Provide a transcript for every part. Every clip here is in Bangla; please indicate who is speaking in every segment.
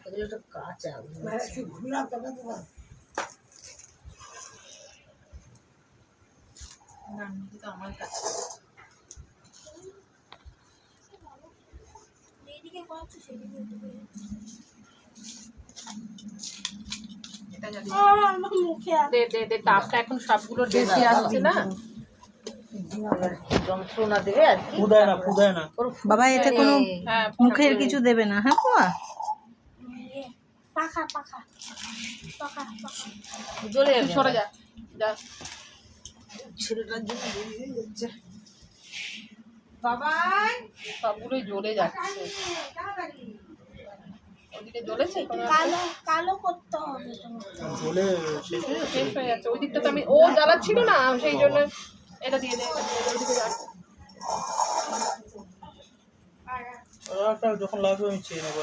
Speaker 1: এগুলো কাঁচা আমার কাছে তাপটা এখন সবগুলো বেশি আসছে না, যন্ত্রণা দেবে আর কি।
Speaker 2: বাবা এতে কোনো মুখের কিছু দেবে না, হ্যাঁ বাবা?
Speaker 1: জ্বলে যাবে,
Speaker 3: সরে যা যা।
Speaker 1: ছেলেটার জন্য দেরি হয়ে যাচ্ছে। বাবাই
Speaker 3: সবগুলোই জ্বলে যাচ্ছে। ওদিকে জ্বলেছে,
Speaker 4: কালো করতে হবে,
Speaker 3: শেষ হয়ে যাচ্ছে। ওই দিকটা তো আমি ও জ্বালাচ্ছিল না, সেই জন্য এটা দিয়ে দেয়, ওইদিকে যা।
Speaker 5: যখন লাগবে আমি চেয়ে নেবো।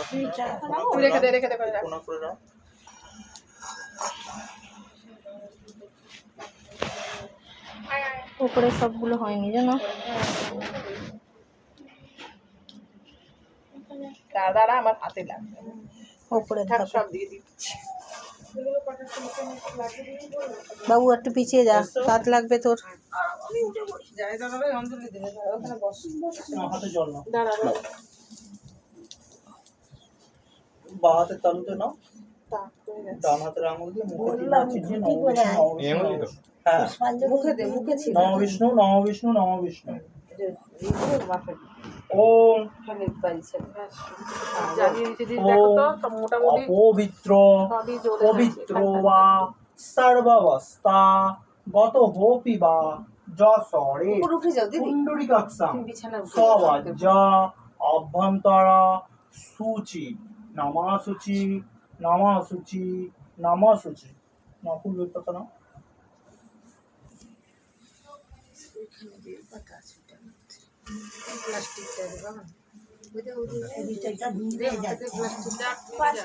Speaker 3: তুই রেখে দে, রেখে দে করে রাখ।
Speaker 2: উপরে সবগুলো হয়নি জানো।
Speaker 3: দাদারা আমার হাতে লাগবে,
Speaker 2: উপরে
Speaker 3: থাক
Speaker 2: থাকো।
Speaker 3: সব দিয়ে দিচ্ছি।
Speaker 2: বাবু একটু পিছিয়ে যা, হাত লাগবে তোর।
Speaker 1: যাই দাঁড়াবে অঞ্জলি দেবে, ওখানে বস।
Speaker 5: হাতে জল না,
Speaker 3: দাঁড়া দাঁড়া।
Speaker 5: বা হাতের তালুতে নাও, ডান হাতের আঙুল দিয়ে মুখে চিনিয়ে হ্যাঁ,
Speaker 1: মুখে দে, মুখে ছিল
Speaker 5: নম বিষ্ণু নম বিষ্ণু নম বিষ্ণু। ও
Speaker 3: জ্বালিয়ে দিতে দিন, দেখো তো সব মোটামুটি
Speaker 5: অপবিত্র
Speaker 3: সবই জ্বলে
Speaker 5: পবিত্র বা সর্বাবস্থা গত হোপি বা যশরে
Speaker 1: উঠে যাও দিদি,
Speaker 5: কুণ্ডলিকাক্ষাং
Speaker 1: বিছানা উঠে
Speaker 5: সবাজ্যা অভ্যন্তরা সূচি নামাসুচি নামাসুচি নামাসুচি নকুল বেপাতা না
Speaker 1: প্লাস্টিকটা দেবা,
Speaker 4: প্লাস্টিকটা